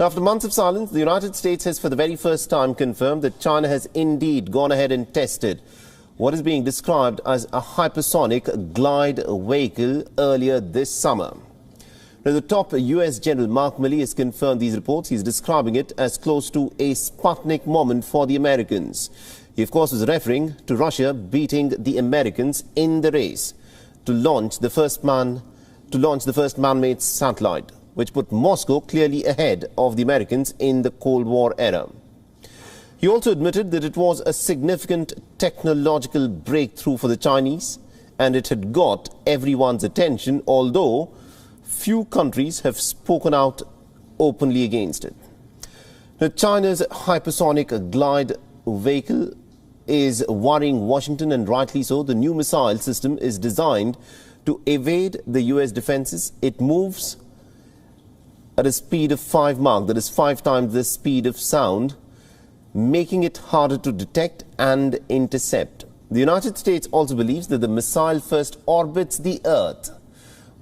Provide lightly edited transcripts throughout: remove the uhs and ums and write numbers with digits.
After months of silence, the United States has for the very first time confirmed that China has indeed gone ahead and tested what is being described as a hypersonic glide vehicle earlier this summer. Now, the top US General Mark Milley has confirmed these reports. He's describing it as close to a Sputnik moment for the Americans. He, of course, was referring to Russia beating the Americans in the race to launch the first man-made satellite, which put Moscow clearly ahead of the Americans in the Cold War era. He also admitted that it was a significant technological breakthrough for the Chinese, and it had got everyone's attention, although few countries have spoken out openly against it. Now, China's hypersonic glide vehicle is worrying Washington, and rightly so. The new missile system is designed to evade the US defenses. It moves at a speed of 5 Mach, that is 5 times the speed of sound, making it harder to detect and intercept. The United States also believes that the missile first orbits the Earth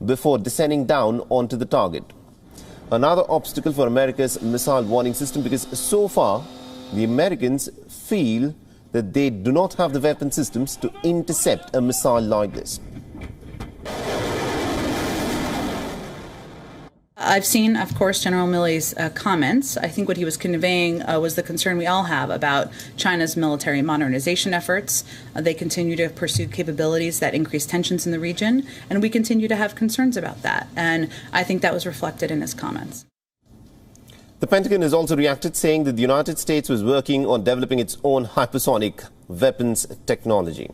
before descending down onto the target. Another obstacle for America's missile warning system, because so far the Americans feel that they do not have the weapon systems to intercept a missile like this. I've seen, of course, General Milley's comments. I think what he was conveying was the concern we all have about China's military modernization efforts. They continue to pursue capabilities that increase tensions in the region, and we continue to have concerns about that. And I think that was reflected in his comments. The Pentagon has also reacted, saying that the United States was working on developing its own hypersonic weapons technology.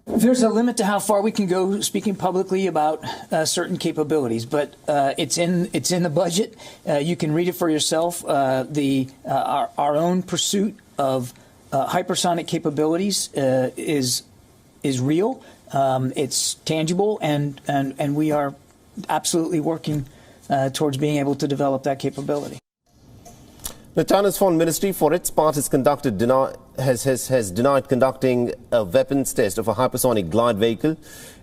There's a limit to how far we can go speaking publicly about certain capabilities, but it's in the budget. You can read it for yourself. Our own pursuit of hypersonic capabilities is real. It's tangible, and we are absolutely working towards being able to develop that capability. The China's Foreign Ministry, for its part, has denied conducting a weapons test of a hypersonic glide vehicle.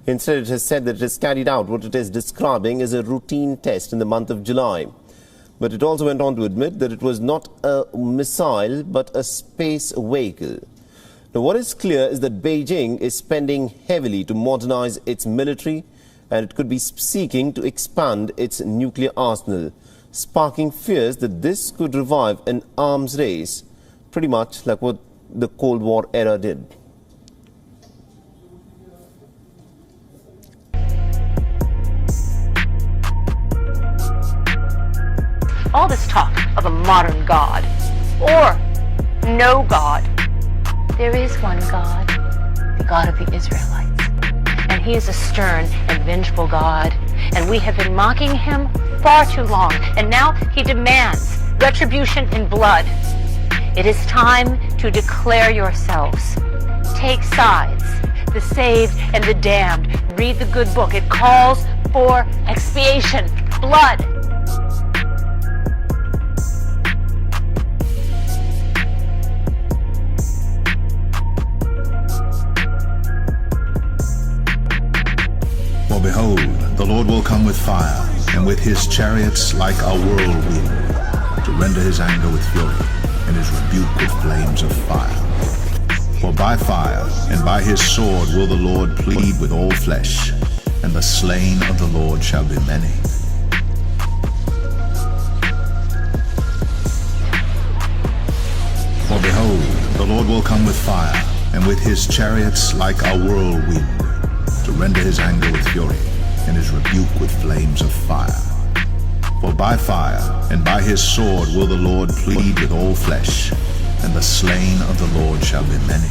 Instead, it has said that it has carried out what it is describing as a routine test in the month of July. But it also went on to admit that it was not a missile, but a space vehicle. Now, what is clear is that Beijing is spending heavily to modernize its military, and it could be seeking to expand its nuclear arsenal, sparking fears that this could revive an arms race, pretty much like what the Cold War era did. All this talk of a modern God, or no God. There is one God, the God of the Israelites. And he is a stern and vengeful God. And we have been mocking him far too long. And now he demands retribution in blood. It is time to declare yourselves. Take sides, the saved and the damned. Read the good book. It calls for expiation, blood. For behold, the Lord will come with fire, and with his chariots like a whirlwind, to render his anger with fury, and his rebuke with flames of fire. For by fire and by his sword will the Lord plead with all flesh, and the slain of the Lord shall be many. For behold, the Lord will come with fire, and with his chariots like a whirlwind, to render his anger with fury, and his rebuke with flames of fire. For by fire and by his sword will the Lord plead with all flesh, and the slain of the Lord shall be many.